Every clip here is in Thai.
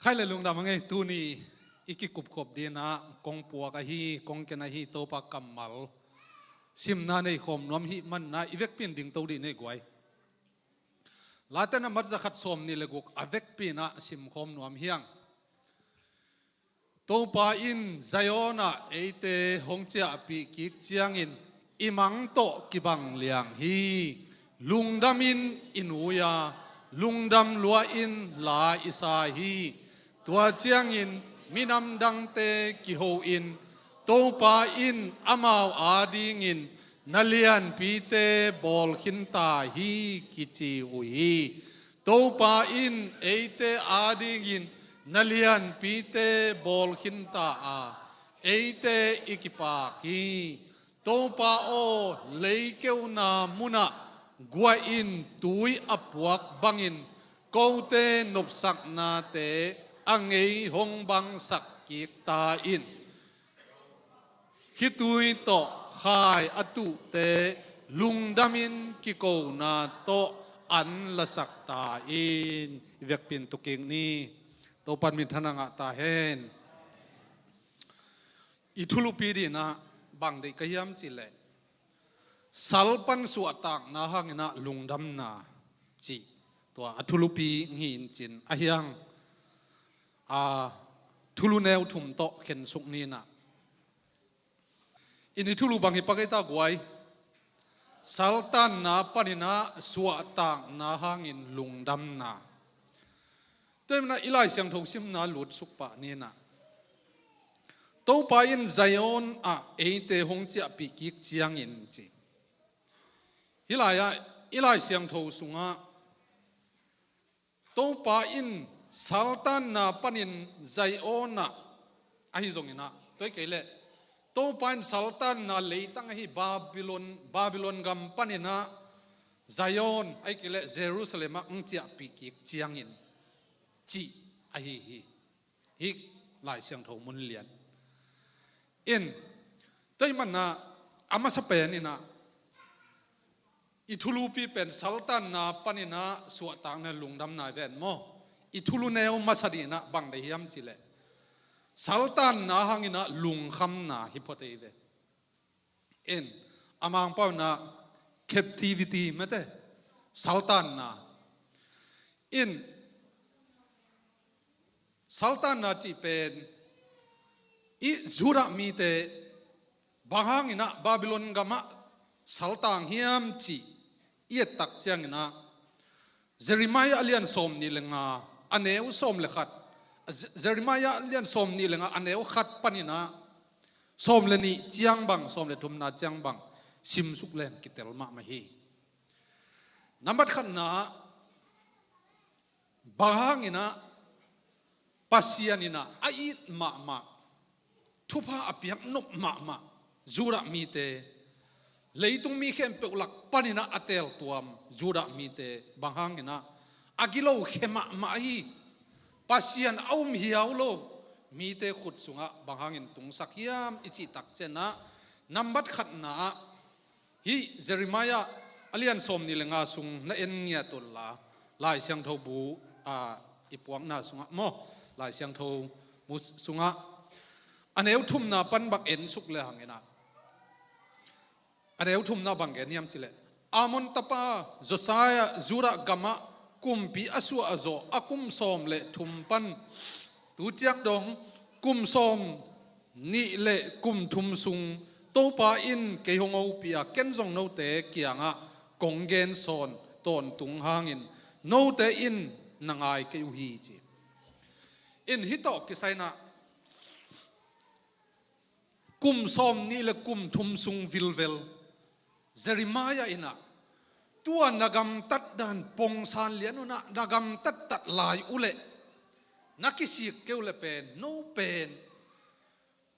ใครเลยลุงดำไงตูนี่อีกกุบขบดีนะกงปัวกะฮีกงเกนะฮีโตปากกำมัลซิมนาในคมน้อมฮีมันนะอีเวกปินดิ่งตัวดีในกวยลาเตนะมัดจะขัดสมนี่เลยกุกอเวกปินะซิมคมน้อมเฮียงโตปาอินไซโอนะเอเตฮงเจียปีกิกเจียงอินอิมังโตกิบังเลียงฮีลุงดำอินอินูยาลุงดำลัวอินลาอิสาฮีตัวเจียงอินมินำดังเตกิโฮอินโตปาอินอามาวอาดิงอินนาเลียนปีเตบอลขินตาฮีกิจิอุฮีโตปาอินเอเตอาดิงอินนาเลียนปีเตบอลขินตาอาเอเตอิกิปาคีโตปาโอเลเกวนามุนะกวอินตุยอปวกบังอินโกเตนบสักนาเตอังเอหงบังสักกิกตาอินคิตุยโตขายอตุเตลุงดามินกิโกนาโตอันละสักตาอินเวกปินตุกิงนี้โตปันมิทนังตาเฮนอิทุลุปีดีนะบังเดกยามจิเลสัลปันสวตากนาหังนะลุงดำนาจีตัวอทุลุปีงินจินอายังทุลุเนวทุมโตเข็นสุกนีนะอินิทุลุบังฮิปะกิตากวยสัลตันนาปนินะสวตากนาหังินลุงดำนาตัวมันอิไลเสียงทงซิมนาหลุดสุกปะนี่นะโตปาอินไซโอนเอเตหงเจียปีกิกเจียงอินจีอิไลเสียงทงสุงะโตปาอินสัลตันนาปนินไซโอนะอาฮิจงอินะตัวเกลโตปาอินสัลตันนาเลตังฮิบาบิลอนกัมปนินะไซโอนไอเกลเยรูซาเล็มอังเจียปีกิกเจียงอินจีอาฮิหลายเสียงทงมุนเลียนอินตัวมันนะอามาสเปนินะอิทุลูปีเป็นสัลตันนาปนินะสวตางนะลุงดำนาเวนโมอิทุลูเนวมาสดีนะบังเดียมจิเลสัลตันนาหังอินะลุงคำนาฮิปโปเตเวอินอามังเป้านะ captivity ไม่ได้สัลตันนาอินสัลตันนาจีเป็นอิจูระมีเตบางหังอินะบาบิลอนกามะสัลตังเฮียมจีเอียตักเจียงอินะเจริมายาเลียนสมนี่เลงาอันเนวสมเลขัดเจริมายาเลียนสมนี่เลงาอันเนวขัดปนินะสมเลนี่เจียงบังสมเลทุมนาเจียงบังซิมสุกเลนกิเตลมามาฮีนับบัดขันนะบางหังอินะปัสยานินะไอมาทุพาอภิยักนกมาจูระมีเตเลยตุงมีเข้มเปลักปนินะอเตลตัวมจูระมีเตบางหังนะอากิโลเข้มมาฮีปัสยานเอามเหียวโลมีเตขุดสุงะบางหังตุงสักยามอิจิตักเจนะนับบัดขัดนะฮีเจริมายาอเลียนสมนี่เลงาสุงนั่นเองเงียตุลลาลายเสียงทบูอิปวงนาสุงะโมลายเสียงทมุสุงะอันเอวทุ่มนาปันบักเอ็นสุกเลยหังเงินะอันเอวทุ่มนาบังเงินยามจิเลอามอนตาปาโจซายาจูระกามะกุมปีอสุอาโจอากุมสอมเลทุ่มปันตูเจียกดงกุมสอมนี่เลกุมทุ่มสุงโตปาอินเกยงเอาปีอาเกนจงโนเตเกียงะกงเกนซอนตอนตุงหางอินโนเตอินนางไอเกยุฮีจีอินฮิตอกกิไซนะกุมสอมนี่และกุมทุมซุงวิลเวลเจริมายาอินะตัวนากำตัดดันปงซานเลียนุนะนากำตัดลายอุเลนักกิสิกเกวเลเป็นโนเป็น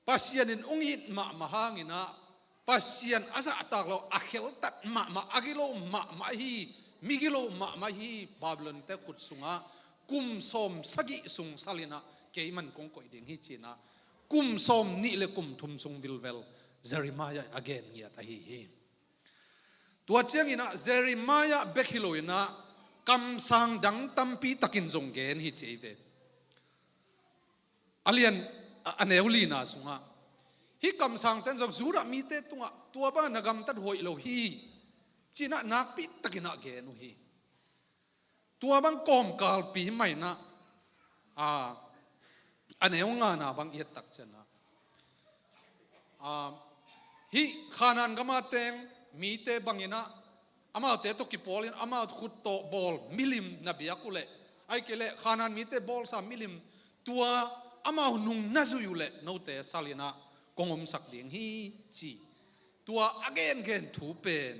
ปัสยานินองอิดมาหางินะปัสยานอาซาตากเราอาเขลตัดมาอากิโลมาฮีมิกิโลมาฮีบาบิลอนเตขุดสุงะกุมสอมสกิสุงซาลินะเกยมันคงก่อยดิ่งฮิจีนะกุมสมนี่เลยกุมทุมซุงวิลเวลเจริมายา again เงียตาฮีตัวเจียงอินะเจริมายาเบคิโลอินะคำสั่งดังตั้มปีตักินจงเกนฮิจีเว alian aneu na sunga hi kam sang ten jok zura mi te tunga tua ba nagam tat hoi lo hi china nak pi takina ge nu hi tua bang kom kal pi mai na aneu nga na bang yet tak chena hi khanan gama teng mi te bangina ama te to ki polin ama khut to bol milim na biakule ai kele khanan mi te bol sa milim tua ama nung nazuyule no te salina kongom sak ding hi chi tua again thu pen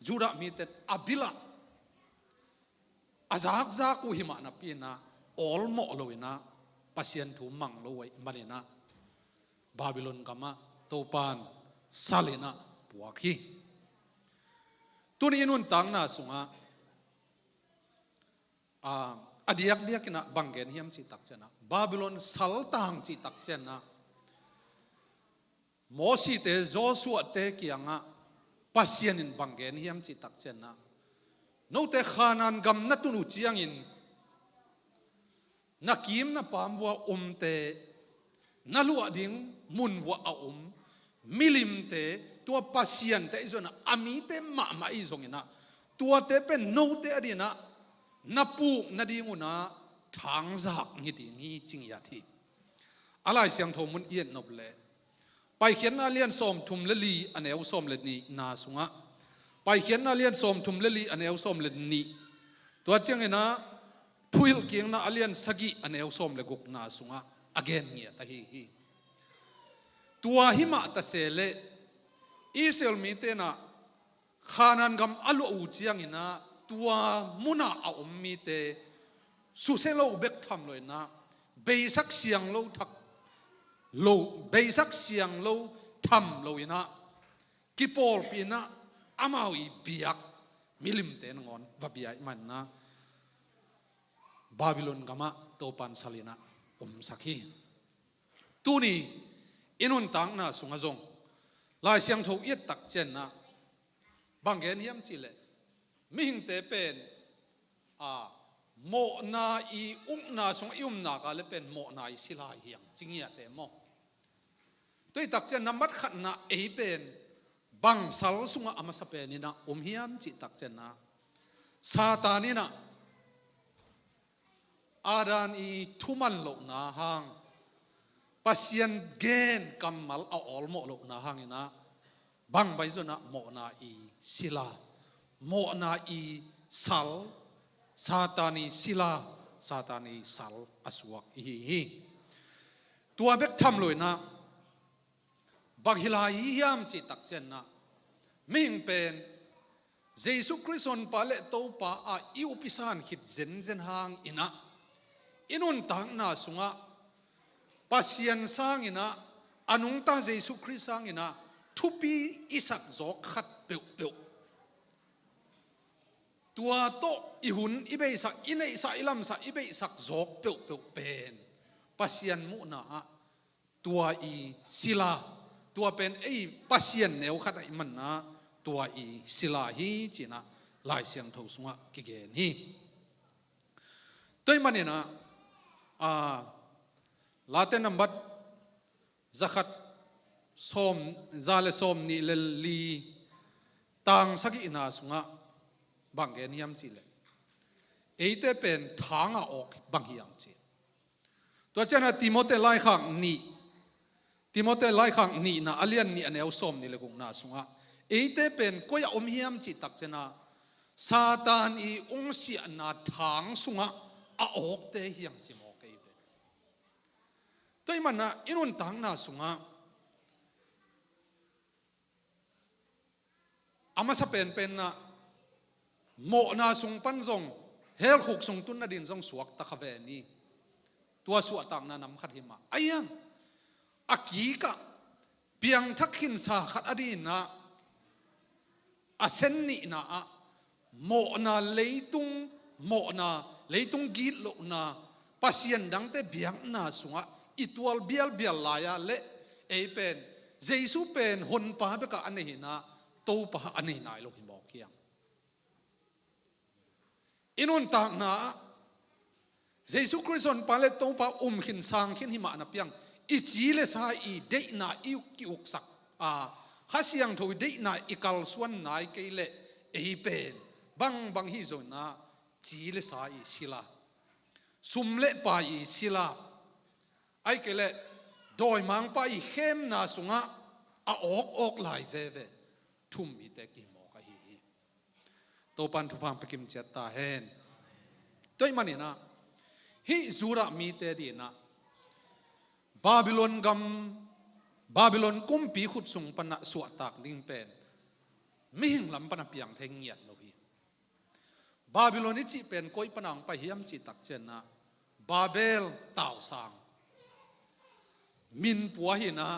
jura mi te abila azak za ku hima na pina all mo loina pasien thu mang lo wai manina Babylon kama topan salina puaki tuni inun tang na sunga adiak dia kina banggen hiam chi tak chena Babylon sal tang chi tak chena Mosi te Joshua te kianga pasien in banggen hiam chi tak chena no te khanan gam na tunu chiang in nakim na pamwa te nalua ding munwa milim te tua pasien te izona ami te ma izongina tua te pe no te adina napu nadinguna thangzak ngiding hi chingyati alai siang thomun yen noble pai khian na lian som thum leli aneu som le ni na sunga pai khian na lian som thum leli aneu som le ni tua changena thuil kiang na alian sagi aneu som le guk na sunga again ngia ta hi tua hima ta sele Israel mi te na khanan gam alu u chiang ina tua muna a mi te su se lo bek tham loina beisak siang lo thak lo beisak siang lo tham loina kipol pina amawi biak milim te ngon va biai man na Babylon gama topan salina sakhi tuni inun tang na sunga zong lai siang tho yet tak chen na banggen hiam chile mi hing te pen mo na I na sung yum na ka le pen mo na I sila hiang chingya te mo toi tak chen namat khat na ei pen bang sal sunga ama sa pen ina hiam chi tak chen na satanina adan I thuman lo na hang pasien gen kamal a all mo lo na hangina bang bai zona mo na I sila mo na I sal satani sila satani sal aswak hi tua bek tham loina baghila hiam chi tak chen na ming pen Jesus Christon pale to pa a iu pisan hit zen hang ina inun tang na sunga pasien sang ina anung ta Jesus Christ sang ina thupi isak zok khat peu tua to ihun ibe sak inei sa ilam sa ibe sak zok peu pen pasien mu na tua I sila tua pen ei pasien neu khat ai man na tua I sila hi china lai siang tho sunga ki gen hi toi manina late number zakat som zale som ni li tang sagi ina sunga banggen hiam chile eite pen thanga ok bang hiam chi to chana Timote lai khang ni na alian ni aneu som ni legung na sunga eite pen koya hiam chi tak chena satan I ungsi na thang sunga a ok te hiam chi mo ke be toi mana inun tang na sunga ama sa pen na mo na sung pan zong hel khuk sung tun na din zong suak ta khave ni tua suwa tang na nam khat hima ayang akika piang thakhin sa khat adin na asen ni na mo na leitung git lo na pasien dang te biang na sunga itual bial laya le ei pen jesu pen hon pa be ka anehi na to pa anei nai lo hi mo kiang inun tak na เยซูคริสต์ปาเลตตงปาขินสางขินหิมะนับยังอิจีเลสาอีเดน่าอิวกิอุกสักฮัสยังทวีเดน่าอิกัลสวนนายเกเลเอเป็นบังฮิโซนาจีเลสาอีศิลาสุมเลปาอีศิลาไอเกเลโดยมังปาอีเข้มนาสุงะอกลายเวทุ่มอีเตกิโมกะฮีตัวปันทุพังไปกิมเจตาเฮนตัวมันนี่นะฮิจูระมีเตดีนะบาบิโลนกุมปีขุดสุงปนะสวตากลิงเป็นไม่หิงลำปนะเปียงเทงเงียดโนบีบาบิโลนนี่จีเป็นก้อยปนังไปเฮียมจีตักเจนนะบาเบลเต่าสางมินปัวหินะ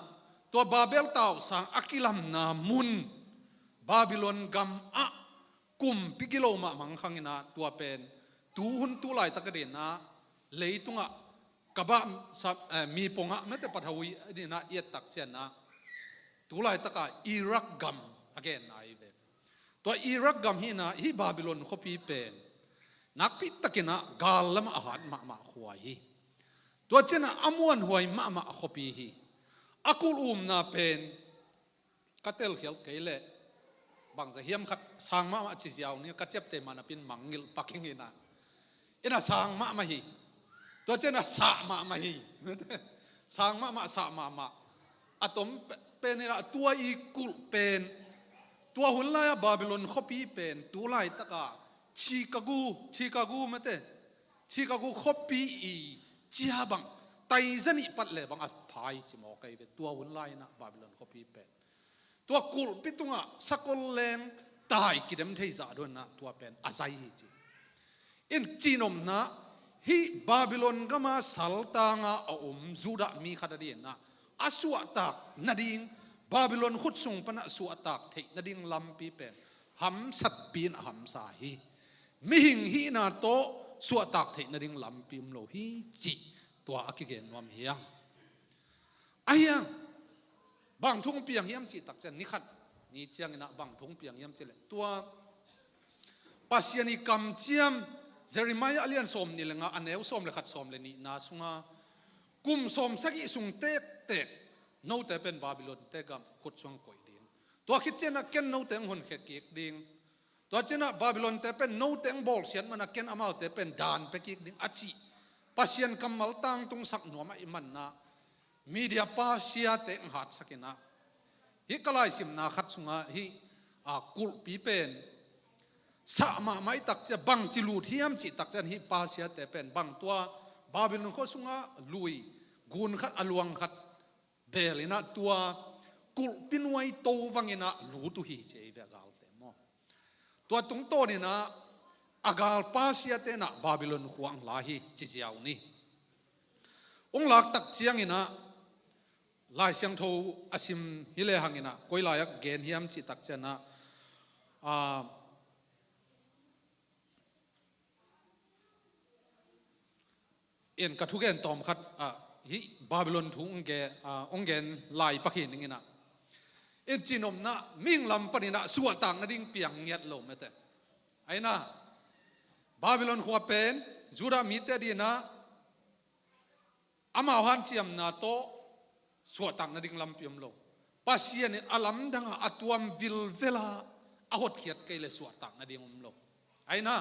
ตัวบาเบลเต่าสางอักิลัมนามุนบาบิโลนกัมอะกุมปิกิโลมามังคังนะตัวเป็นตูหุนตูไลตะกเดนนะเลยตุงะกบะมีปงะไม่แต่ปัทวีนี่นะเอียตักเจนนะตูไลตะกะอิรักกัม again นายเวตัวอิรักกัมฮีนะฮีบาบิโลนขบีเป็นนักพิตะกินะกาลมอาหารมาขวายตัวเจนะอมวนหวยมาขบีฮีอากุลนาเป็นกัตเตลเขียวเกลเลบางจะเฮียมขัดสางมาชิจยาวนี่กัดเจ็บเตมันเป็นมังงิลปักหิงนะอินะสางมาฮีตัวเจนะสามาฮีสางมาสามาอะตอมเป็นนี่ละตัวอีกุลเป็นตัวหุ่นลายบาบิโลนขบีเป็นตัวลายตะกาชิคาโกไม่เตชิคาโกขบีอีจีฮบังไตจันิปัดเลยบังอัดพายจิโมกไอเวตัวหุ่นลายนะบาบิโลนขบีเป็นตัวกุลปิตุงะสักเลนตายกิดมเทยจ่าด้วยนะตัวเป็นอาศัยจีอินจีนมนะฮีบาบิโลนก็มาสัลตางะจูดะมีขัดเดียนนะอาสวตักนาดิงบาบิโลนขุดส่งปนะสวตักเทนาดิงลำปีเป็นหำสัตปีนหำสาฮีมิหิงฮีนาโตสวตักเทนาดิงลำปีมโลฮีจีตัวอักเกนวมเฮียงไอ้ยังบางทุ่งเปียงเฮียมจีตักเจนนี่ขัดนี่เจียงนะบางทุ่งเปียงเฮียมจีเลยตัวปัสยานิกรรมเจียมเจริมายาเลียนสมนี่เลยงะอันเนวสมเลยขัดสมเลยนี่นาสุงากุมสมสักอีสุงเตกโน้ตแต่เป็นบาบิโลนเตกัมขุดช่วงก่อยดิ่งตัวคิดเจนะเกนโน้ตแต่งหุ่นเขตเกียกดิ่งตัวเจนะบาบิโลนแต่เป็นโน้ตแต่งบอลเสียนมันเกนอามาแต่เป็นดานไปเกียกดิ่งอจิปัสยานกำมัลตังตุงสักหนัวมาอิมันนะมีเดียปัสยาเตงหัดสักินะฮิกลายสิมนาขัดสุงาฮิกุลปีเป็นสะมาไม่ตักจะบังจิลูเทียมจิตักจะฮิปัสยาแต่เป็นบังตัวบาบิโลนก็สุงาลุยกุนขัดอลวงขัดเบลินะตัวกุลปินไว้โตวังอินะรู้ตุฮีเจเบกาลเตมอตัวตรงโตนี่นะอากาลปัสยาเตนะบาบิโลนขวางลาฮีจิเจียวนี่องหลักตักเจียงอินะลายเสียงโทอาซิมฮิเลหังอินะก้อยลายักเกนเฮียมจิตักเจนะเอ็นกระทุกเอ็นตอมคัดฮิบาบิโลนทุ่งเกองเกนลายปักหินนี่นะเอ็นจีนมนะมิ่งลำปนินะสวต่างนะดิ้งเปียงเงียดลมเมตไอ้นะบาบิโลนหัวเป็นจูดามิเตดีนะอามาหันเจียมนาโตสวต่างนะดิ้งลำเปียมลมปัสยานิอลัมดังอัตวมวิลเวลาอหดเขียดเกลสวต่างนะดิ้งลมไอ้นะ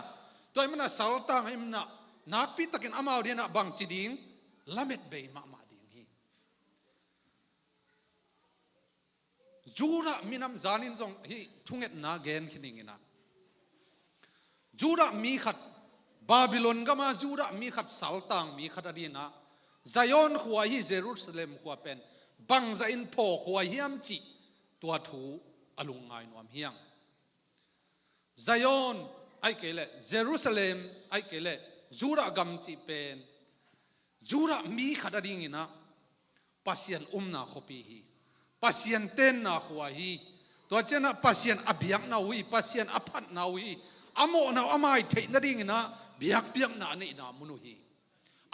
ตัวมันนะสัลต่างไอ้มันนะนักพิตะกินอามาเดียนะบางจีดิ้งละเม็ดเบย์มาดิ้งฮีจูระมีน้ำจานินจงฮีทุ่งเอ็ดนาเกนขินิงินะจูระมีขัดบาบิโลนก็มาจูระมีขัดสัลตังมีขัดดีนะไซออนหัวฮีเยรูซาเล็มหัวเป็นบังไซอินโพหัวเฮียมจิตัวถูอลุงไงนวมเฮียงไซออนไอเกเลเยรูซาเล็มไอเกเลจูระกัมจิเป็นจูระมีขัดดิ่งนะปัสยันนาขบีฮีปัสยันเต้นนาหัวฮีตัวเจนะปัสยันอภิยักนาวีปัสยันอภัตนาวีอโมนาอามายเทนดิ่งนะเบียกเบียกนานี่นามุนุฮี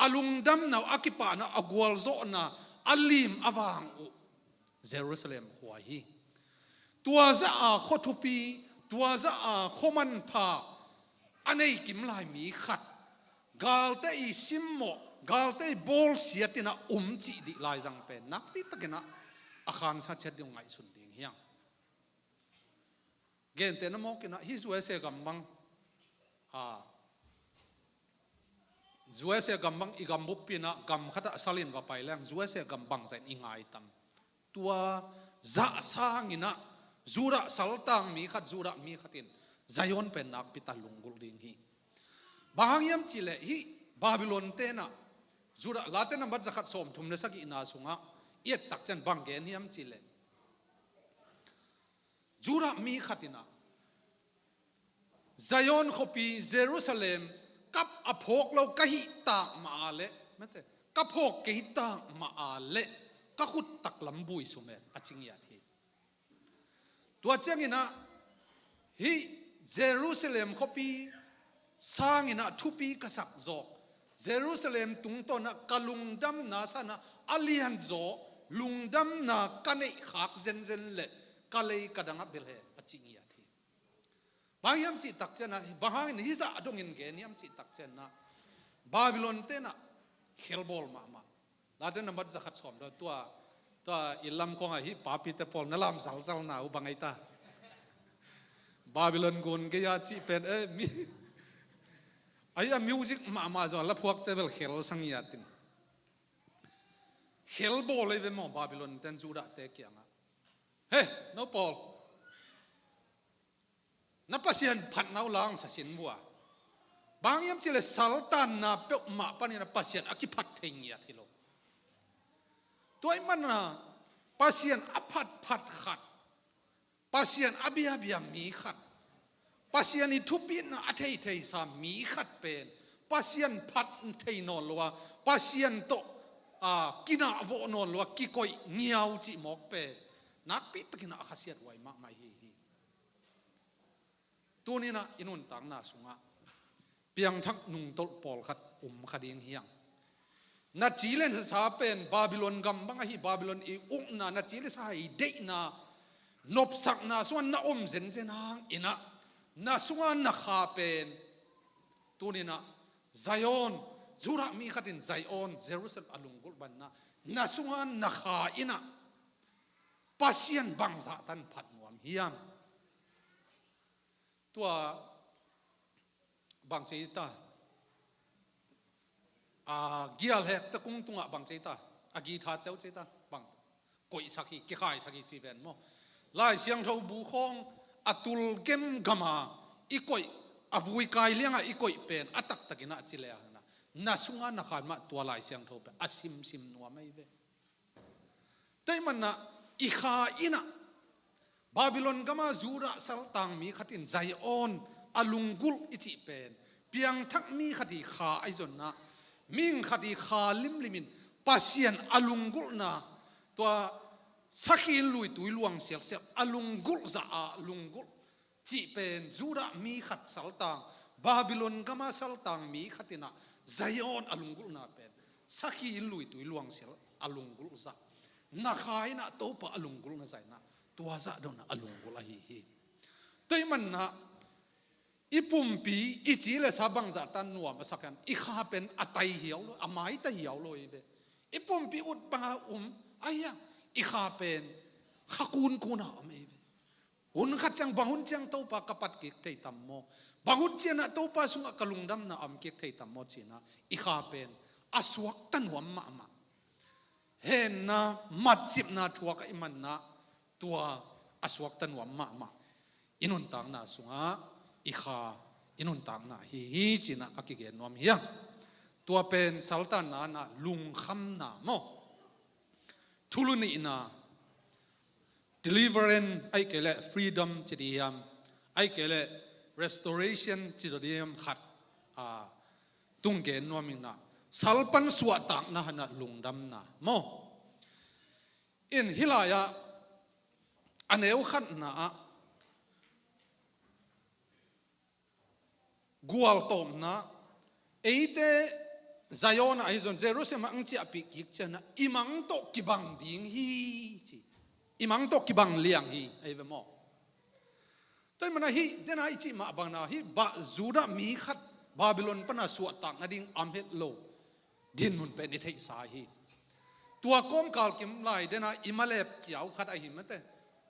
อลุงดำนาอากิปานาอากวลโซนาอัลลิมอวังอุเยรูซาเล็มหัวฮีตัวจะขทุปีตัวจะขมันพาอันนี้กิมลายมีขัด galte I simmo galte bol siatina chi di lai jang pen nak pi takena akhan sa chet ding ngai sun ding hiang gen te namo kina hi zuai se gambang zuai se gambang I gambup pina gam khata salin wa pai lang zuai se gambang zain ingai tam tua za sangina zura saltang mi khat zura mi khatin zayon pen nak pita lungul ding hi bangyam chile hi Babylon te na zura laten number zakhat som thumne saki ina sunga yet tak chen banggen hiam chile zura mi khatina zayon khopi Jerusalem kap aphok lo kahi ta maale mate kaphok ke ta maale ka khut tak lambui sume achingya thi tua changina hi Jerusalem khopi sangina thupi kasak zo Jerusalem tungto na kalungdam na sana alian zo lungdam na kanei khak zen zen le kalei kadanga belhe achingya thi bayam chi tak chena bahang ni za adongin ge niam chi tak chena Babylon te na khelbol ma laden number zakhat som da tua ilam ko hi papi te pol nalam sal na u bangai ta Babylon gon ge ya chi pen mi aya music ma zo la phuak te bel khel sang ya tin khel bol le mo Babylon ten juda te kyanga he no pol na pasian phat nau lang sa sin bua bangyam chile saltan na pe ma panina pasian aki phat theng ya thilo toy mana pasian aphat phat khat pasian abia mi khat pasian I thupin na athei sa mi khat pen pasian phat thei non lowa pasian to kina vo non lowa ki koi ngiau chi mok pe nak pi takina khasiat wai ma mai hi tunina inun tang na sunga piang thak nung tol pol khat khading hiang na chilen sa pen Babylon gambang hi Babylon I na chile sa I de na nop sak na suan na zen hang ina na sungan na khapen tunina Zion zura mi khatin Zion Jerusalem alungul banna na sungan na kha ina pasian bangza tan phat nuam hiam tua bang cheita gial hek ta kung tunga bang cheita agi tha teu cheita bang koi sakhi ki khai sakhi chi ben mo lai siang tho bu khong atul gem gama ikoi avui kai lenga ikoi pen atak takina chilea na sunga na khan ma tua lai siang tho pe asim sim nuam mai ve taimanna I kha ina Babylon gama zura saltang mi khatin Zion alungul ichi pen piang thak mi khati kha aizon na ming khati kha limin pasian alungul na to sakhin lui tui luang siak siak alungul za alungul chi pen zura mi khat saltang Babylon gama saltang mi khatina Zion alungul na pen sakhin lui tui luang siak alungul za na khaina to pa alungul na zaina tua za do na alungul hi toiman na ipumpi ichile sabang za tan nuam asakan I khapen atai hiaw lo amai ta hiaw lo ibe ipumpi ut banga aya I khapen khakun kuna amebe un khat chang bangun chang to pa kapat ki thei tammo bangun chena to pa sunga kalungdam na am ki thei tammo china I khapen aswak tan nuam ma hen na matchip na thuak iman na tua aswak tan nuam ma inun tang na sunga ikha inun tang na hi china akige nom hiang tua pen saltan na lung kham na mo thuluni na deliverance ai kele freedom chidiam ai kele restoration chidiam khat tunggen noming na salpan suwa tang na hana lungdam na mo in hilaya aneu khat na gual tom na eite Zion aizon Jerusalem ang chi api kik chana imang to kibang ding hi chi imang to kibang liang hi aive mo toy mana hi dena ichi ma bang na hi ba zura mi khat บาบิลอนปนาสวดตักนาดิ้งอัมเฮตโลดินมุนเป็นนิเทศสาฮีตัวก้มกาลกิมไลเดนะอิมาเลบเกี่ยวขัดไอหิมเต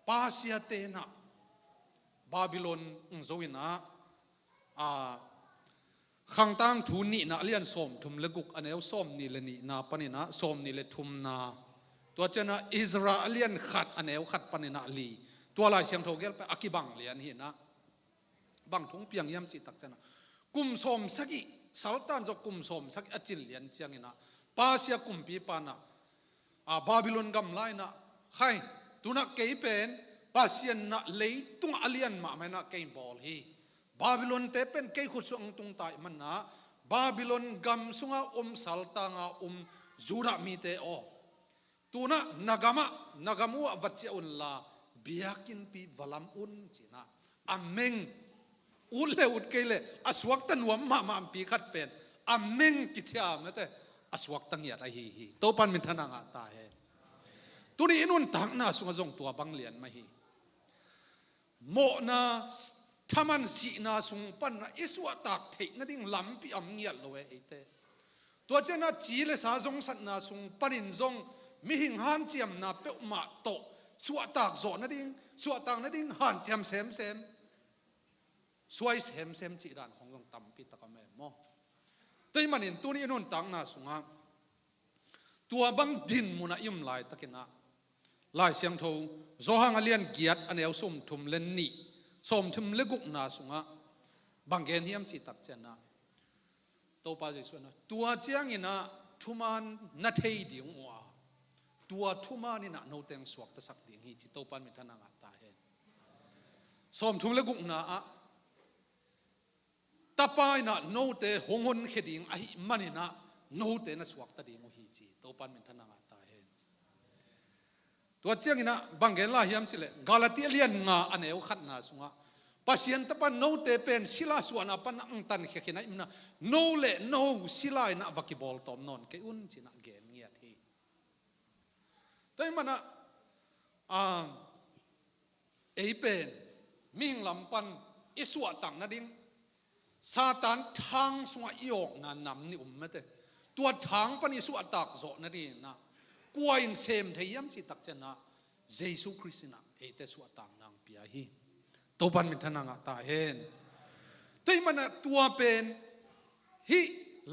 ปาเซียเตนะบาบิลอนโซวินะขังตั้งทุนนี่นะเลียนสมทุมเลกุกอันเอวสมนี่เลนี่นาปนินะสมนี่เลทุมนาตัวเจนะอิสราเอลียนขัดอันเอวขัดปนินะลีตัวลายเสียงโทเกลไปอากิบังเลียนหินะบังทงเปียงยำจิตักเจนะกุมสมสักิสัลตันจกุมสมสักอจิลเลียนเจียงนะปาเซียกุมปีปานะบาบิลอนกำไลนะใครตุนักเกยเป็นปาเซียนนะเลยตุงอเลียนมาไม่นะเกยบอลฮีบาบิลอนเตเป็นเกยขุดสวงตุงไตมันนะบาบิลอนกำสุงาสัลตังาจูระมีเตอตุนักนากามัววัจเจอุนลาเบียกินปีวลัมอุนจีนะอเมงอุลเลอุดเกเลอสวักตันวมมาปีขัดเป็นอเมงกิจามเตอสวักตังยาไรฮีโตปันมินทนางาตาเฮตุนี้นุนตักนาสุงจงตัวบังเลียนมาฮีโมนาทามันสีนาสุงปันนาอิสวะตักเทนดิ่งลำปีอมเงียลโลเอเตตัวเจน่าจีเลสาจงสัตนาสุงปันินจงมิหิงฮันเจียมนาเปอมาโตสวะตักโซนดิ่งสวะตักนั่นดิ่งฮันเจียมเซมสวยเซมจีดานของจงตั้มปีตะกแม่โมแต่มันอินตัวนี้นุนตักนาสุงตัวบังดินมุนาอิมลายตะกินะลายเสียงโทโซฮังอเลียนเกียรติอันเอวสมทุมเลนนี่สมทุมเลกุกนาสุงะบางเกณฑ์ที่ยมจิตักเจนะโตปาจิส่วนนะตัวเจียงอินะทุมานนัทเฮดิงวะตัวทุมานี่นะโนเตงสวกตะสักดิงฮีจิโตปันมิทนางาตาเฮสมทุมเลกุกนาตาปายนะโนเตหงหนเขดิงไอมันนี่นะโนเตนะสวกตะดิงฮีจิโตปันมิทนางาตาเฮตัวเจียงอินะบางเกณฑ์ลาฮิมจิเลกาลาติเลียนงาอันเอวขัดนาสุงะปัสยันตปันโนเตเป็นศิลาส่วนปันอังตันเขขินะอิมนะโนเลโนศิลาอินะวักิบอลตอมนนเกอุนจินะเกณฑ์เงียทีแต่มันนะเอเป็นมิงลำปันอิสวะตังนะดิ้งซาตานทางสวะยอกนะนำนี่ไม่เตตัวทางปันอิสวะตักโซนะดิ้งนะกวยอินเซมเทียมจิตักเจนะเยซูคริสต์นะเอเตสวะตังนางปียฮีโตปันมิทนางตาเฮนแต่มันตัวเป็นฮิ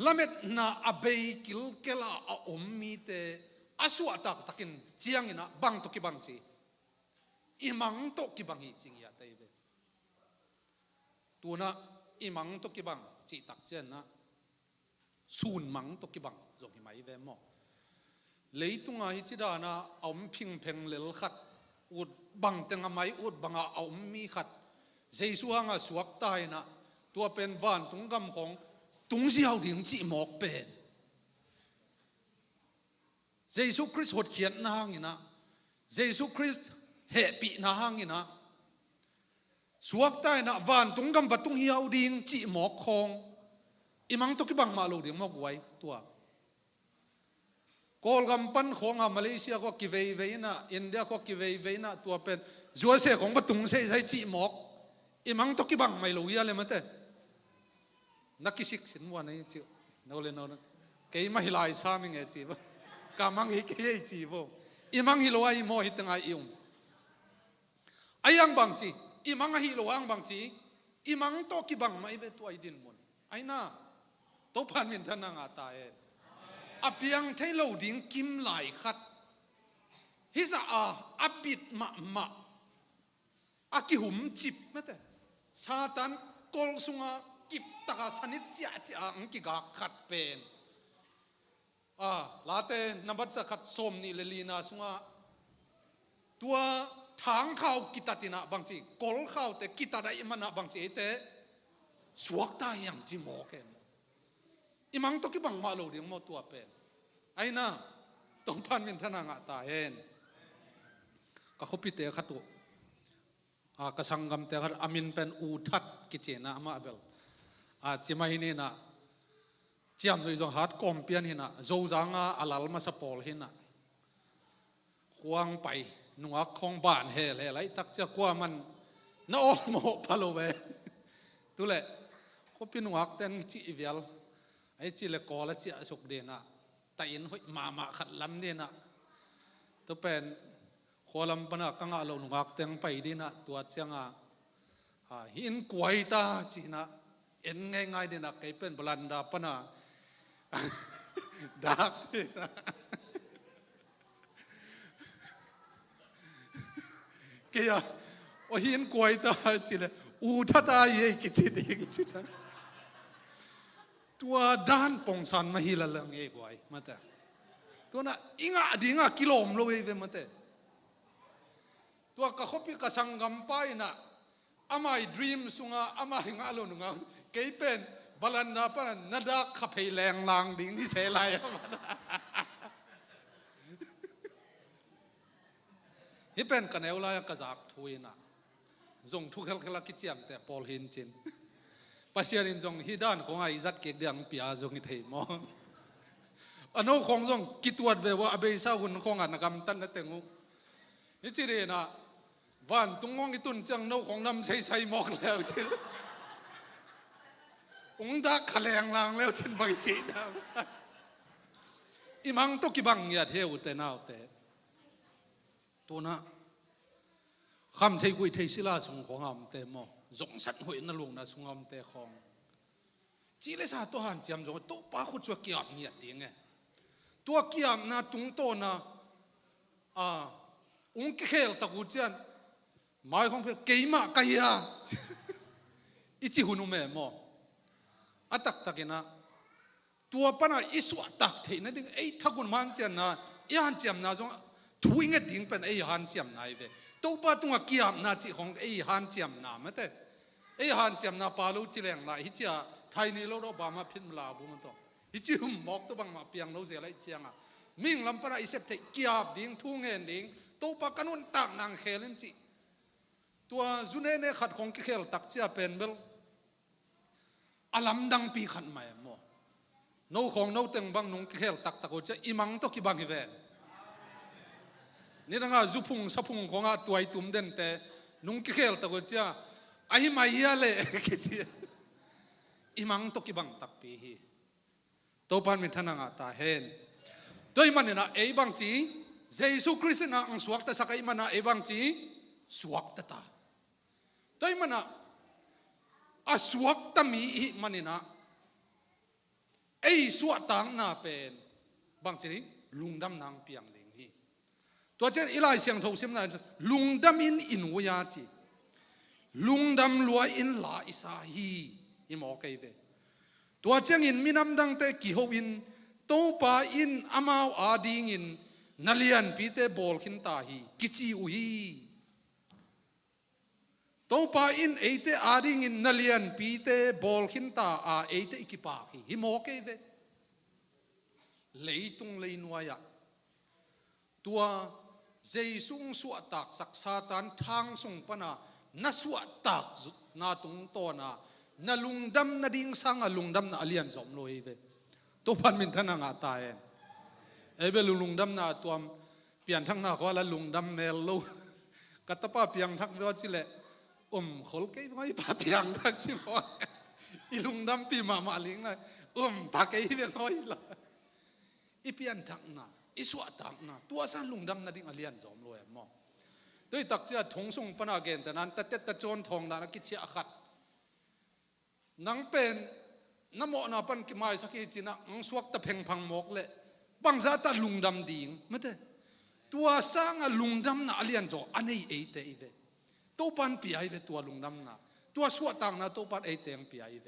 ละเม็ดนาอเบยกิลเกลาอมมีเตอสวะตักตักินเจียงอินะบังตุกิบังจีอิมังตุกิบังฮีจิงยาเตเบตัวนะอิมังตุกิบังจีตักเจนะซูนมังตุกิบังจงหิมายเวมอเลยตุงอาฮิจิดานะอมพิงเพงเลลขัดอุดบังเตงไม้อุดบังอมมีขัดเจสุฮังสวกตายนะตัวเป็นวานตุงกำของตุงเสียวดิ่งจีหมอกเป็นเจสุคริสต์หดเขียนนาฮังอินะเจสุคริสต์เหปีนาฮังอินะสวกตายนะวานตุงกำวัดตุงเหียวดิ่งจีหมอกคงอิมังตุกิบังมาลูดิ่งหมอกไว้ตัวกอลกำปั้นของมาเลเซียก็กิเวย์เวนะอินเดียก็กิเวย์เวนะตัวเป็นจัวเสของประตุงเสใช้จีหมอกอิมังตกิบังไม่รู้ยาเลยมั้งแต่นักกิสิกสินวันนี้จิโนเลนนะเกี่ยไม่ลายสามิงเอจีบกามังฮิเกี่ยจีบอิมังฮิโลไอโมฮิตังไอยุงไอยังบางจีอิมังฮิโลอังบางจีอิมังตกิบังไม่เวตัวไอดินมุนไอน่าตัวพันมินทนางอาตาเออเพียงเทโลดิ้งกิมไหลขัดฮิซาอาบิดมาอากิหุมจิบไม่แต่ซาตานกอลสุงากิบตากาสนิจจะอังกิกาขัดเป็นลาเตนบัตจะขัดสมนี่เลลีนาสุงาตัวทางเข้ากิตตินะบางทีกอลเข้าแต่กิตติได้มันนะบางทีแต่สวกตายังจิโมเกนอิมังตกิบังมาโลดิ้งมอตัวเป็นไอ้น่ะต้องพันมินทนางตาเห็นก็เขาพิเตะขัดตัวกสังกรรมแต่ขัดอามินเป็นอูทัดกิจนะมาเบลจิมาหินี่นะเจียมโดยจงฮัดกอมเปียนหินะโจจางอาลัลมาสปอลหินะควงไปนัวคงบ้านเฮลไรตักจะกว่ามันน่าอมโมพาโลเวตุเล่ค ก็พี่น้องเต้นจีเวลไอ้จีเลกอละจีสุกเดนะแต่อินหอยมาขัดลำเดนะตัวเป็นขอลำปนักกังอาลงวักเต้นไปดีนะตัวเจ้าหินกวยตาจีนะเอ็นง่ายๆดีนะไก่เป็นบลันดาปนะดักเกียโอหินกวยตาจีเลยอูทัตายกิจิดิงจีจังตัวด้านปงสันมาฮิลลังเอกไว้มาแต่ตัวน่ะอิงะดิงะกิโลมโลเวเวมาแต่ตัวกะขบิกะสังกัมไปน่ะอามาดรีมสุงะอามาหิงะโลนุงะเกยเป็นบาลันดาปะนัดกขับเพลงลางดิ่งที่เสลายมาฮิเป็นกันเอวลายกะจากทุยน่ะจงทุกข์ละกิจยังแต่พอลหินจินปัจจัยนี้จงฮิดานของไอ้จัดเกิดยังพิอาจงฮิตเหมออันนู้นของจงกิจวัตรเวว่าอเบยสาหุ่นของอันนักตันนั่นเองนี่จีเรนะวันตุงงอิตุนจังนู้นของน้ำใช้หมอกแล้วจินองค์ดักขแรงลางแล้วจินบางจีนะอิมังตุกิบังยาเทวแต่น่าวแต่ตัวน่ะคำเทกุยเทศิลาสงของอำเตมอจงสัตหวยนลุงนะสงอำเตของจีเลสาตัวหันจำจงตัวป้าขุดชัวเกี่ยมเนี่ยดีไงตัวเกี่ยมนะตุงโตนะองค์เคลตะกุจันหมายของเพื่อเกี่ยมะกายาอิจิหุนุเมมออัตักตะกินะตัวปนะอิสวะตักเทนะดึงไอ้ทักุนมันเจนนะยันจำนะจงทุยเงดิ่งเป็นไอ้ฮันเจียมนายเวตัวป้าตัวเกี่ยมนาจีของไอ้ฮันเจียมนาไม่แต่ไอ้ฮันเจียมนาปาลูจิเลงลายฮิจิอาไทยนี่เราบามาพิมลาบุมันตัวฮิจิหุ่มหมอกตัวบางมาเปียงเราเสียไรเจียงอ่ะมิ่งลำปะไอเสพติดเกี่ยบดิ่งทุ่งเงินดิ่งตัวป้ากันวันต่างนางเคลินจีตัวจุนเน่ขัดของเคลตักเจียเป็นเบลอลัมดังปีขันใหม่หมอโนของโนเต็งบางนุ่งเคลตักตะโกจะอิมังตัวกี่บางอีเวนนี่นะngaจุพุงสัพุงของตัวไอตุ่มเด่นแต่นุ่งเคลตะกุจ้าไอ้ไม่ยาเลยกิจอิมังตกิบังตักปีฮีตัวพันมิทนังตาเห็นตัวมันเนี่ยนะไอ้บางจีเยซูคริสต์นะอังสวกแต่สักไอ้มันนะไอ้บางจีสวกแต่ตาตัวมันนะอสวกตมีอีมันเนี่ยนะไอ้สวกต่างน่าเป็นบางจีลุงดำนางเปียงตัวเจ้าอีไลเสียงทูซิมนั่นลุงดำอินวิยาจีลุงดำลัวอินลาอิสาฮีอิมโอเคเวตัวเจ้าอินมินำดังเตกิโฮวินตัวป้าอินอามาวอาดิงินนัลยันปีเตบอลขินตาฮีกิจิอุฮีตัวป้าอินเอเตอาดิงินนัลยันปีเตบอลขินตาอาเอเตอิกิปาฮีอิมโอเคเวเลยตุงเลยนัวยะตัวเจสุงสวดตักสักซาตันทางส่งปนานัสวดตักนาตุงโตนานาลุงดำนาดิ่งสังลุงดำนาเลียนสมโลยเวตัวพันมินทนางาตายเอเบลุงดำนาตัวเปลี่ยนทั้งนาขวาละลุงดำเมลโลกัตป้าเปียงทักเวจิเลขลเกยไม่ป้าเปียงทักจิบอยอีลุงดำปีมาลิงเลยตาเกยเวียงน้อยละอีเปียนทักนาอิสวะตังนะตัวสันลุงดำนาดิ่งอเลียนจอมรวยมองโดยตักเจ้าทงส่งปนาเกนแต่นั้นแต่เตโจนทองนากิจเชียขัดนังเป็นน้ำหมอนาปันกิมายสักทีนะอังสวกตะเพ่งพังหมกเลยบางซาตาลุงดำดิ่งไม่ได้ตัวสร้างลุงดำนาอเลียนจออันนี้เอเตอีเวตัวปันปีไอเวตัวลุงดำนาตัวสวดตังนะตัวปันเอเตงปีไอเว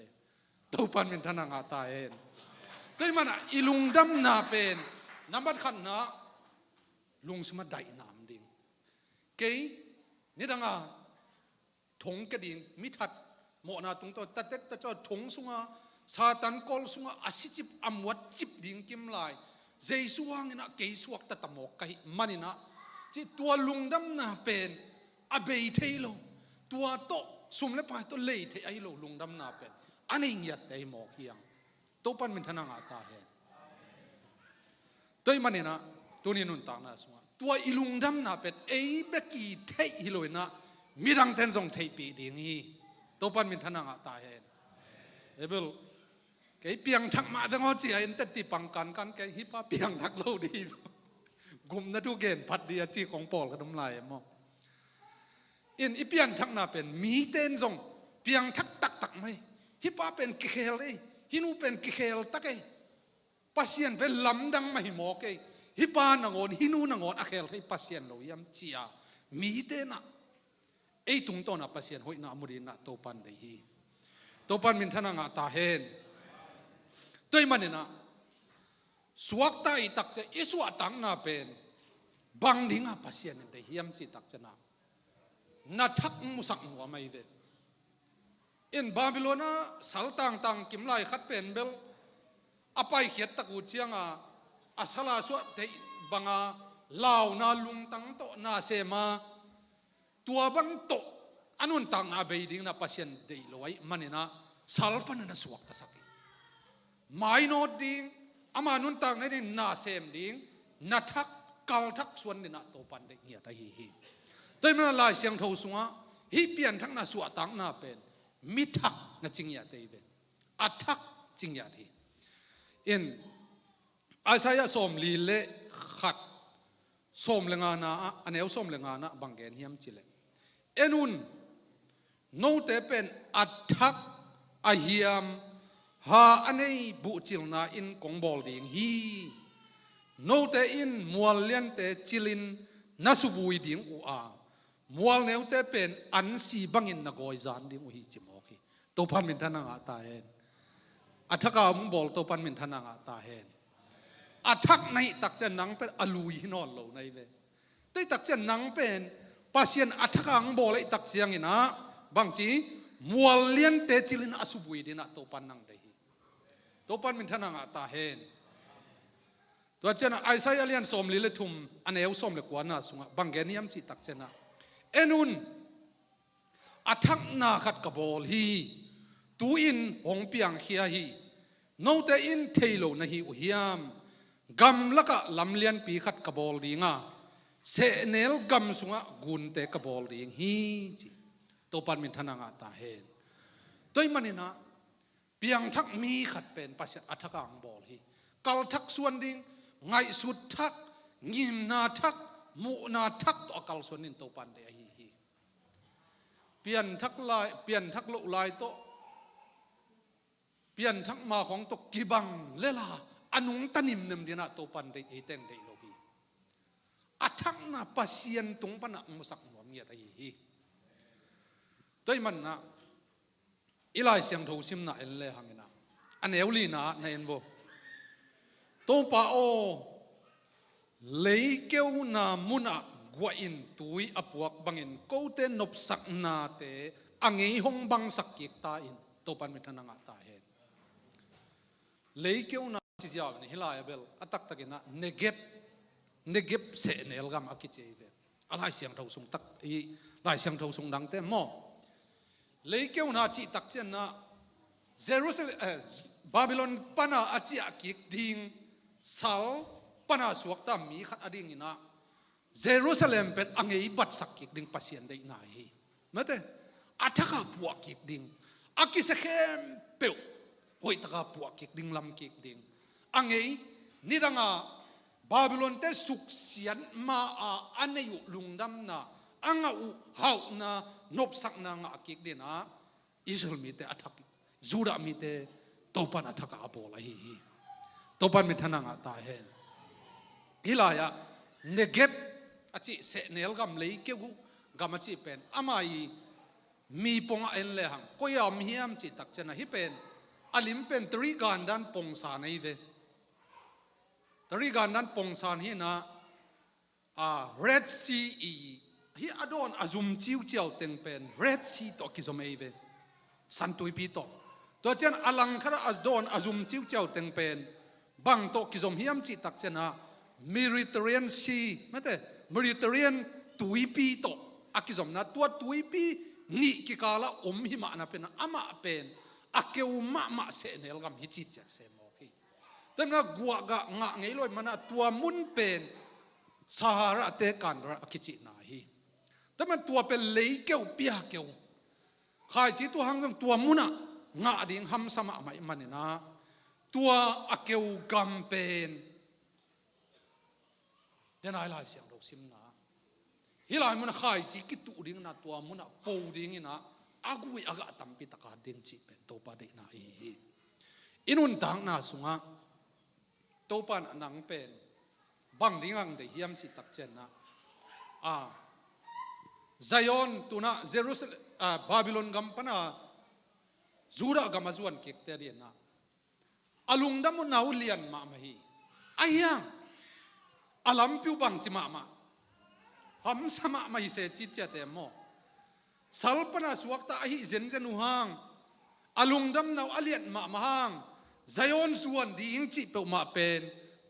ตัวปันเป็นทนางาตาเองก็มันอีลุงดำนาเป็นน้ำบัดขันนะลุงสมัดได้น้ำดิ่งเกยนี่ดังอ่ะถงกระดิ่งมิทัดหมอนาตรงตัวตัดเด็ดตัดจอดถงสุงอ่ะซาตันกอลสุงอ่ะอาศิจิบอมวัดจิบดิ่งกิมลายเจสวงนี่นะเกยสวกตัดตะหมกไก่มันนี่นะที่ตัวลุงดำนาเป็นอเบยเทโลตัวโตสุมเล็บไปตัวเล่เทไอโลลุงดำนาเป็นอันนี้ยัดได้หมอกเฮียงตัวปันเป็นทนางอาตาเฮตัวมันเนี่ยนะตัวนี้นุ่นต่างนะสวตัวอีลุงดำนาเป็ดเอ้เบกีเทฮิโลนะมีรังเทนส่งเทปีดิ่งฮีตัวปันเป็นทนางอาตาเฮ เอเบลแกเปียงทักมาดังเอาจีอินเตติปังกันแกฮิปะเปียงทักโลดีกุมนัทุเกนพัดเดียจีของปอลกระดมลายมออินอีเปียงทักน่าเป็นมีเต้นทรงเปียงทักตักไหมฮิปะเป็นกิเคลเอฮินูเป็นกิเคลตักเอปัสเซียนเป็นลำดังไม่หมอกเอฮิปะนางอนฮินูนางอนอะเคลให้ปัสเซียนเรายำเจียมีเต้นอะไอตุงต้นอะปัสเซียนหอยนามุรินะโตปันได้ฮีโตปันมินทนางาตาเฮนตัวมันเนี่ยนะสวักตาอีตักจะอิสวะตังนาเป็นบังดิ้งอาปัสยานินเดียมจิตักจะนานาทักมุสักหัวไม่เวอินบาบิโลนาสัลตังกิมไลขัดเป็นเบลอภัยเขียดตะกูเชียงอาสลาสวะเตบังอาลาวนาลุงตังโตนาเซมาตัวบังโตอันนู้นตังอาเบยดิ้งนาปัสยานเดียลอยมันเนี่ยนะสัลปันนาสวักตะสักไม่โนดดิ้งอามานุนตังให้นาเซมดิ้งนาทักกัลทักส่วนนี่นะโตปันเด็กเงียตาฮีตัวมันลายเสียงทูสัวฮีเปลี่ยนทั้งนาสวตังนาเป็นมิทักนาจิงยาเตยเป็นอัทักจิงยาทีอินอาศัยสมลีเละขัดสมเลงานาอันเอวสมเลงานาบางแกนเฮียมจิเลเอ็นุนโนเตเป็นอัทักอาเฮียมฮาอันนี้บุจิลนาอินกงบอลดิ่งฮีโนเตอินมัวเลียนเตจิลินนัสุวุยดิ่งอูอามัวเนวเตเป็นอันสีบังอินนักอยจานดิ่งอูฮีจิมอกีตัวพันมินทนางาตาเฮนอัฐกามบอลตัวพันมินทนางาตาเฮนอัฐกในตักจะนังเป็นอลุยนอนเหล่าในเวแต่ตักจะนังเป็นปัสยันอัฐกามบอลไอตักเสียงอินะบางจีมัวเลียนเตจิลินอสุวุยดิ่งนะตัวพันนังได้ตัวปันมินทนางาตาเฮนตัวเจนะไอไซเลียนสมลิเลทุมอันเอวสมเลกวานาสุงบังเกนิยมจิตักเจนะเอนุนอัทักนาขัดกบอลฮีตูอินหงเปียงเฮียฮีโนเตอินเทโลนะฮีอุฮิยามกัมละกะลำเลียนปีขัดกบอลดีงาเซเนลกัมสุงกุนเตกบอลดีงฮีจิตัวปันมินทนางาตาเฮนตัวมันนี่นะเปียงทักมีขัดเป็นปัสยันอัฐกังบอลฮีกัลทักส่วนดิ่งไงสุดทักงิมนาทักมุนาทักตัวกัลส่วนนินโตปันเดียฮีเปลี่ยนทักลายเปลี่ยนทักลุลายโตเปลี่ยนทักมาของตกกีบังเลล่าอนุงตันิมเนมดีนะโตปันเดียเต็งเดียโลฮีอัฐักนาปัสยันตรงปนักมุสักหัวเมียตาฮีตัวมันนะอีไลเสียงทูซิมน่าเอลเล่หังนะอันเอวลีน่าในเอ็นโบตงป้าโอเลยเกี่ยวนามุนะกว่าอินตุยอปวกบังอินกูเตนนบสักนาเตอังเอหงบังสักกิกตาอินตัวปันมิทนังตาเห็นเลยเกี่ยวนาจิจาวนี่ฮิลายเบลอัตักตะกินะเนเก็บเสเนลกัมอักิเจเบลอะไรเสียงทูสงตักอีไลเสียงทูสงดังเต็มหม้อเลยเกี่ยวนาจิตักเจนนะเยรูซาเล็มบาบิโลนปนาอาจิอากิกดิ่งสัลปนาสวกตามีขัดอดิ่งอินะเยรูซาเล็มเป็นอังเอบัดสักกิกดิ่งปัสยันได้นายเมื่อแต่อัฐกาปัวกิกดิ่งอากิสเข้มเปิวหอยตะกาปัวกิกดิ่งลำกิกดิ่งอังเอนี่ดังอาบาบิโลนเตสุกเสียนมาอันนี้อยู่ลุงดำนาอังอูเฮานานบสักนางอากิกดิ่งนะอิสราเอลมีแต่อัฐกจูดามีแต่โตปันอัฐกาโบลาฮีโตปันมิทนังอาตาเฮนฮิลายะเนเก็บอาจิเสเนลกัมเลยเกี่ยวกัมอาจิเป็นอามายีมีปงเอ็นเลหังก็ยอมเฮียมจิตักเจนะฮิเป็นอลิมเป็นตรีการดันปงสานไอเวตรีการดันปงสานฮินะRed Sea ฮิอดอนอาซุมจิวเจียวเต็งเป็น Red Sea ตอกิซอมไอเวสันตุยปีโตตัวเจนอลังคาราอดอนอาซุมจิวเจียวเต็งเป็นบังโตกิซอมเฮียมจิตักเจนะ Mediterranean Sea ไม่แต่ Mediterranean ตุยปีโตอากิซอมนะตัวตุยปีนี่กิกาละหิมะนะเป็นอามาเป็นอาเกวมะเสเนลกัมฮิจิตเจเซโมกีแต่นะกัวกะงะไงลอยมันตัวมุนเป็นซาฮาราเตกันระกิจินาฮีแต่มันตัวเป็นเลยเกวเปียเกวใครจีตัวหังตัวมุนะ งะดิ่งห้ำสมะไม่มันนะตัวอเกวกำเป็นเดี๋ยวนายลายเสียงดอกซิมนะฮิลายมุนขายจีกิตุดิ่งนะตัวมุนปูดิ่งนะอากุยอากาตัมปิตากาดิ่งจีเป็นตัวปะเดนะอินุนต่างนาสุงะตัวปะนังเป็นบางดิ่งเดียมจีตักเจนนะไซออนตัวน่ะเยรูซาเล็มบาบิโลนกัมปนาจูดากัมมาจวนเก็กเตเดียนะอลุงดามุนนาอุเลียนมาไม่ไอ้ยังอลัมพิวบังจิมาฮัมสมาไม่เสียจิตเจตเอโมสัลปนาสวกตาฮิเจนเจนุฮังอลุงดามนาอุเลียนมาฮังไซออนส่วนดีอิงจิเปอมาเป็น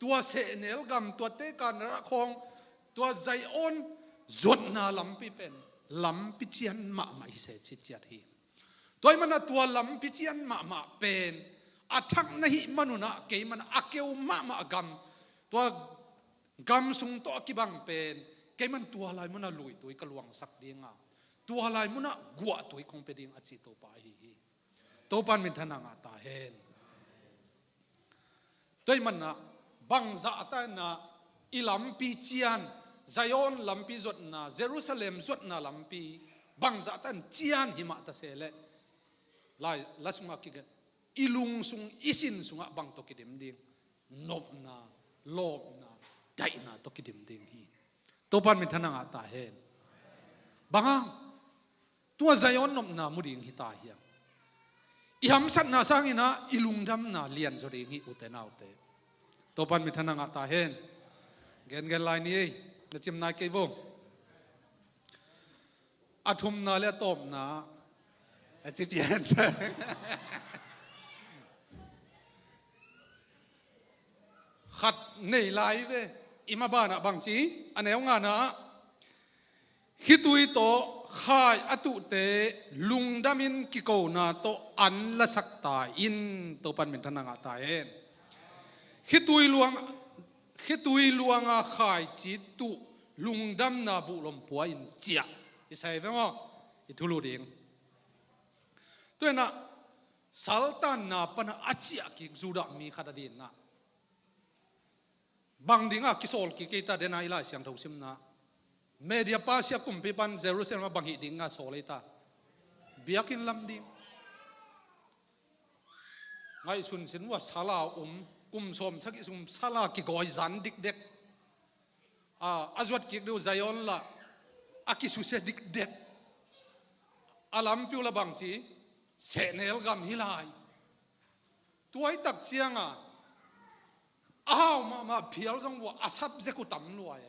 ตัวเซเนลกัมตัวเตกันระคงตัวไซออนจดนาลัมพิเป็นลัมพิเจียนมาไม่เสียจิตเจตฮีตัวมันตัวลัมพิเจียนมาเป็นอาทักนะฮิมนุนะเกยมันอาเกวมากัมตัวกัมสุงตัวกิบังเป็นเกยมันตัวอะไรมันลุยตัวกลวงสักเดียงตัวอะไรมันกัวตัวคงเป็นเดียงอจิตตัวไปตัวปันมินทนังตาเห็นตัวมันนะบังจะตานะอิลัมพิเจียนไซออนลัมพิจดนะเยรูซาเล็มจดนะลัมพิบังจะตานเจียนหิมะตะเสเลลายลัสมากิกันอิลุงสุงอิสินสุงบังตกิดิมดิงนบนาโลบนาไดนาตกิดิมดิงฮีตัวปันมินทนังตาเห็นบังตัวไซออนนบนามุดิงฮิตาเฮียอิฮัมสัตนาสังอินะอิลุงดำนาเลียนจริงฮีอุเตนาอุเตตัวปันมินทนังตาเห็นเกณฑ์ลายนี้จะจิมนายเกยวงอาทุมนาเลตบนาจิตเย็นขัดในลายเวอิมาบ้านะบางจีอันไหนงานนะฮิตุยโตขายอตุเตลุงดามินกิโกนาโตอันละสักตาอินโตปันเป็นทนางตาเองฮิตุยลวงขายจิตตุลุงดำนาบุลมปัวอินเจียอิใส่ไหมว่าอิทุลุดิงตัวน่ะสัลตันนาปนอาเจียกิจูดามีขดดินนะบางดิ่งกิโซลกิกิตาเดนายลาเสียงทงซิมนะเมเดียปาเซียกุมพิบันเยรูซาเล็มบางหิดิ่งโซลิตาเบียกินลำดิ่งไงสุนสินว่าสลากุมสมสักสุมสลากิกอยจันดิกเด็กอาจวัดกิกดูไซออนละอากิสุเสดิกเด็กอาลัมพิวละบางจีเสเนลกัมฮิลายตัวไอ้ตักเจียงมาเพียลจังว่าอาซับเจกุตัมลวย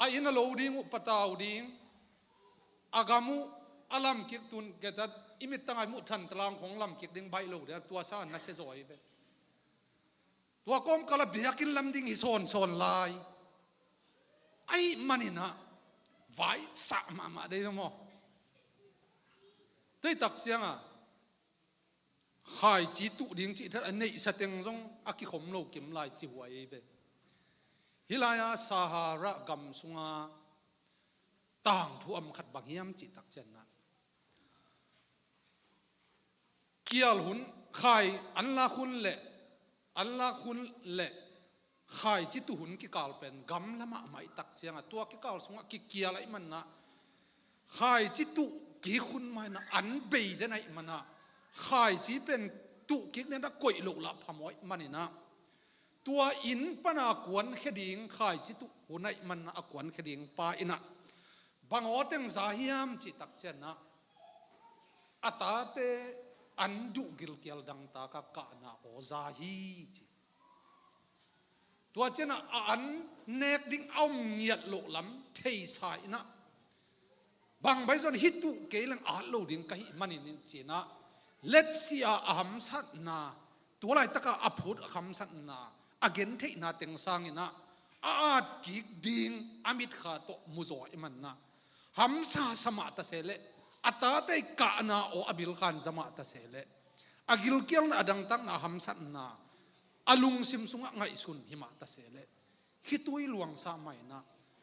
อินาโลดิ้งอุปตาวดิ้งอากามุอาลัมกิกตุนเกตัดอิมิตตั้งไอมุทันตรางของลำกิกดิ้งใบโลเดียตัวซ่านัสเซโซยเบตัวก้มกระเบียกินลำดิ้งฮิโซนลายไอ้มันนี่นะไว้สะมาได้ยังมั้งได้ตักเสียงขายจีตุดิ้งจีท่านนี่สเต็งจงอากิขมโลกิมลายจีหวยเบฮิลายาซาฮาระกัมสุงาต่างท่วมขัดบางยามจีตักเจนนะเกี่ยวหุ่นขายอันละคุณเละขายจิตุหุ่นกิกาลเป็นกำละมาไม่ตักเจียงตัวกิกาลสุงกิเกียอะไรมันนะขายจิตุกิคุณไม่นะอันเบยได้ไหนมันนะขายจีเป็นตุกิกเนี่ยนะก่อยลุละพมอยมันนี่นะตัวอินปนากวนแค่ดิ่งขายจิตุหุ่นไหนมันนะกวนแค่ดิ่งปาอินะบางอเต็งสาหิมจิตักเจนนะอัตาเตอันดุกิลเกียลดังตากะกะนะโอซาฮีตัวเจนะอันเนกดิ้งเอาเงียดโลลำเทสายนะบางใบจนฮิตุเกลังอาโลดิ้งกะฮิมันนินจีนะเลตเซียอาหัมสัตนาตัวไรตะกะอภุดหัมสัตนาอาเกนเทนาเต็งสังนะอาดกิกดิ้งอามิดขาโตมุโซอิมันนะหัมซาสมาตะเสเลอัตตาเตกะนาโออบิลขันสมาตะเสเลอากิลเกียลนะดังตั้งนะหัมสัตนาอลุงซิมสุงไงสุนหิมะตะเสเลฮิตุยหลวงสามัยนะ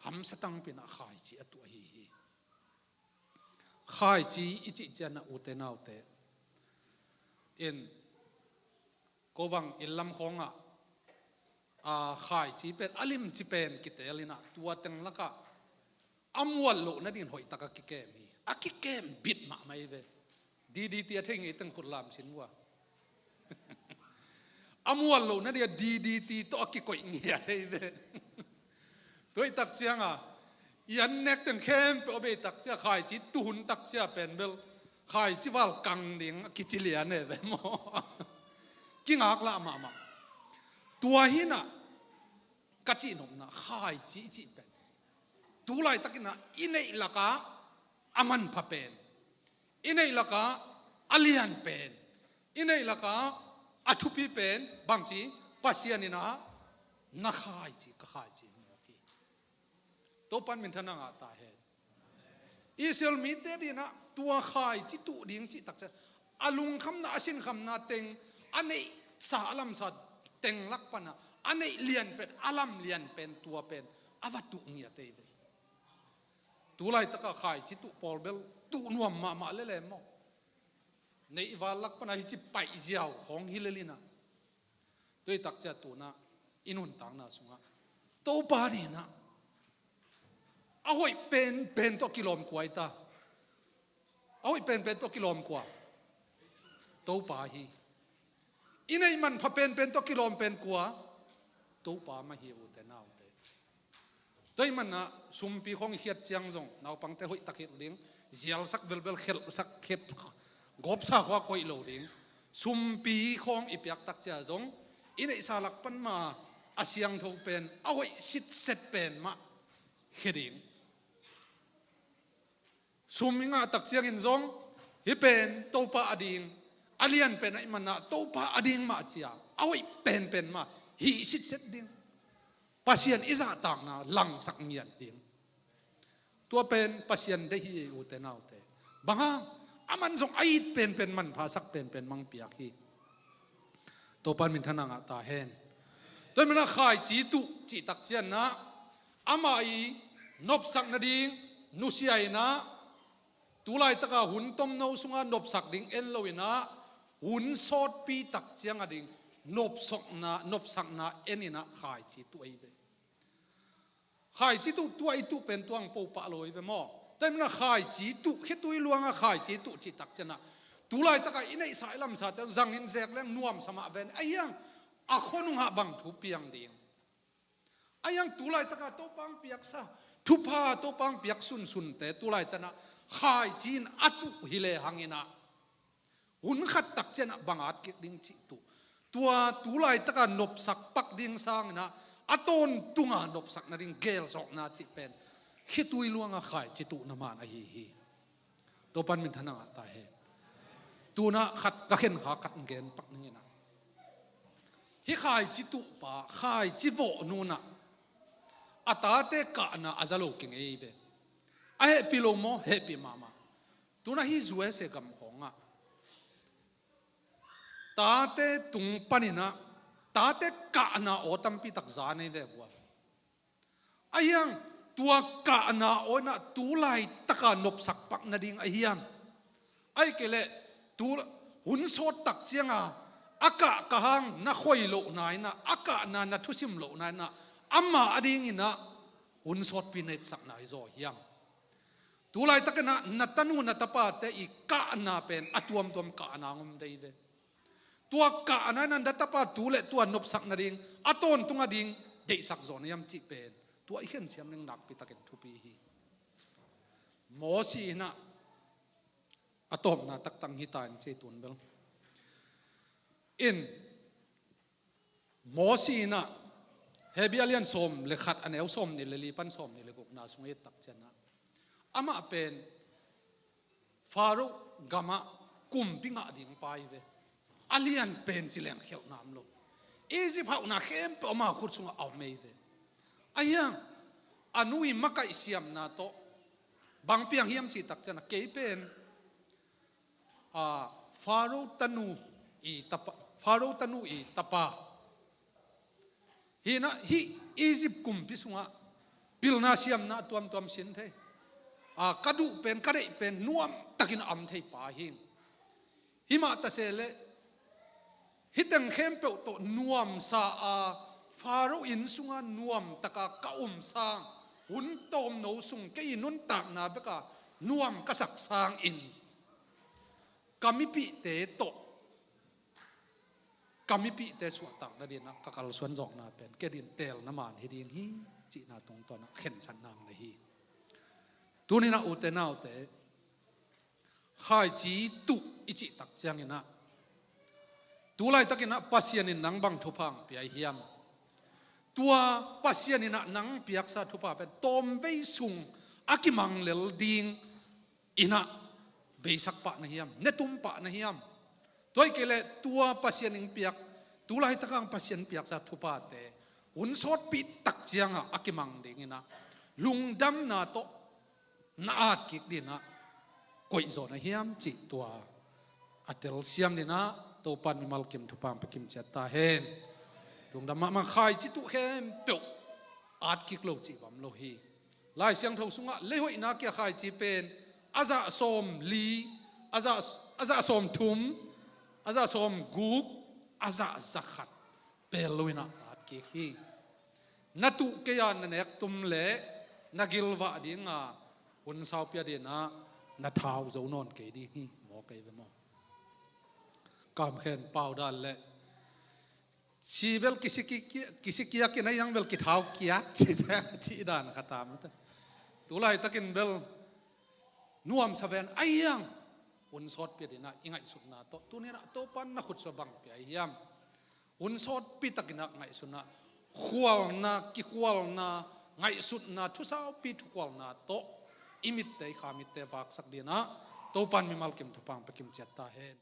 หัมสตังเป็นอาขายจีตัวฮี khai chi ichi chana ute naute in ko bang ilam khonga khai chi pen alim chi pen kitelina tua teng laka amwal lo na din hoi taka kikem hi akikem bit ma mai ve di tia theng iteng khurlam sinwa amwal lo na dia di to akikoi ngia he ve toi tak chianga yan nek ten khem pe obe tak chia khai chi tuhun tak chia pen bel khai chi wal kang ding kichilia ne ve mo kingak la ma tua hina kachi nom na khai chi pen tu lai takina inei laka aman pha pen inei laka alian pen inei laka athupi pen bangchi pasianina na khai chi ka khai chi to pan min thana nga ta he israel mi te dina tua khai chi tu ding chi tak cha alung kham na asin kham na teng anei sa alam sa teng lak pana anei lian pen alam lian pen tua pen avatu ngia te de tu lai taka khai chi tu pol bel tu nuam ma le mo nei wal lak pana hi chi pai jiao khong hilelina toi tak cha tu na inun tang na sunga to pa ni na ahoi pen to kilom kwai ta ahoi pen to kilom kwa to pa hi inei man pha pen to kilom pen kwa to pa ma hi u te nau te toi man na sumpi khong hiat chiang jong nau pang te hoi takit ling zial sak bel khel sak khep gop sa khwa koi lo ding sumpi khong ipyak tak cha jong inei salak pan ma asyang tho pen ahoi sit set pen ma heding suminga tak chiang in zong hi pen topa ading alian pen ai mana topa ading ma chia awai pen ma hi sit set ding pasien iza tang na lang sak ngian ding tua pen pasien de hi u te nau te banga aman zong ai pen man pha sak pen mang piak hi topan min thana nga ta hen toi mana khai chi tu chi tak chian na amai nop sak na ding nu siai na tulai taka hun tom no sunga nop sak ding en loina hun sot pi tak chiang ading nop sak na enina khai chi tu ai be khai chi tu ai tu pen tuang po pa loi ve mo tai na khai chi tu khetui luanga khai chi tu chi tak chana tulai taka inei sai lam sa te zang in zek leng nuam sama ven ayang a khonung ha bang thu piang ding ayang tulai taka to pang piak sa thu pha to pang piak sun te tulai tana khai chin atu hile hangina hun khat tak chena bangat ki ding chi tu tua tulai taka nop sak pak ding sang na aton tunga nop sak na ding gel sok na chi pen khitui luanga khai chi tu na man a hi to pan min thana ta he tu na khat ka khen kha kat gen pak ni na hi khai chi tu pa khai chi vo nu na atate ka na azalo king ei be a happy lo mo happy mama tuna hi zuwe se gam khonga tate tung panina tate ka na otam pi tak za nei ve bua ayang tua ka na ona tulai taka nop sak pak na ding ahiam ai kele tu hun so tak chianga aka kahang na khoi lo nai na aka na thusim lo nai na amma ading ina hun sot pi net sak nai zo hiam tulai takana natanu natapa te I ka na pen atuam tuam ka na ngom dei ve tua ka na nan datapa tule tua nop sak na ding aton tunga ding dei sak zon yam chi pen tua I khen siam ning nak pi taken thupi hi mo si na atom na tak tang hi tan che tun bel in mo si na hebialian som le khat aneu som ni le li pan som ni le gok na sungai tak chana ama pen faro gama kumpinga ding pai ve alian pen chileng khel nam lo easy phau na khem pe ma khut sunga aw mei ve ayang anui makai siam na to bang piang hiam chi tak chana ke pen faro tanu I tapa hi Egypt kumpi sunga pilna siam na tuam sin the กระดูเป็นกระเดเป็นน่วมตะกินอัมเทป่าหิงหิมาตะเสเลฮิตังเข้มเปโตน่วมซาฟาโรอินสุงาน่วมตะกะกะสร้างหุ่นโตมโนสุงเกยนุนตักนาเบกะน่วมกษักสร้างอินกามิปิเตโตกามิปิเตสวตักนาดีนะกะกะลสวนจอกนาเป็นเกดินเตลน้ำมันฮิดินฮีจีนาตรงตอนนะเข็นสันนางเลยฮีตัวนี้นะอุเตนาอุเตข้าจีตุอิจิตักเจียงนะตัวไรตักินะปัสยานินังบังทุพังเปียเฮียมตัวปัสยานินะนังเปียกซาทุพาเป็นตอมเวสุงอากิมังเลลดิงอินะเบสักปะนะเฮียมเนตุมปะนะเฮียมตัวเกลตัวปัสยานิงเปียกตัวไรตักังปัสยานเปียกซาทุพาเตอุนสดปิตักเจียงอากิมังดิงอินะลุงดำนาโตนาอาดกิกดินะกอยโซนะเฮียมจิตัวอัตเตลเซียมดินะตัวปันมิมัลกิมทุพังไปกิมเจตาเฮนลุงดำมาขายจิตุเฮมเปียวอาดกิกโลจิบัมโลฮีลายเสียงทงสุงะเลหอยนักขายจิเป็นอาซาสมลีอาซาสมทุมอาซาสมกุกอาซาซักขัดเปลวินะอาดกิกฮีนัตุเกียนเนกตุมเล่นักิลวะดิงาหุ่นสาวเปียดีนะนัทาวจะนอนเกดีฮีหมอเกยไปมอกำเข็นเป่าดันเละชีเบลกิสิกิยากินยังเบลกิท้าวกิยาชีดานขัดตามนั่นตัวไรตะกินเบลนัวมสเวนไอ้ยังหุ่นสดเปียดีนะอิงไงสุดนาโตตัวนี้นะโตปันนักขุดสบังเปียยามหุ่นสดปีตะกินนักไงสุดนะขวลนากิขวลนาไงสุดนาทุสาวปีทุขวลนาโตอิมิตเตขามิตเตวักสักดีนะโตปันมิมัลกิมทุพังไปกิมเจตตาเฮน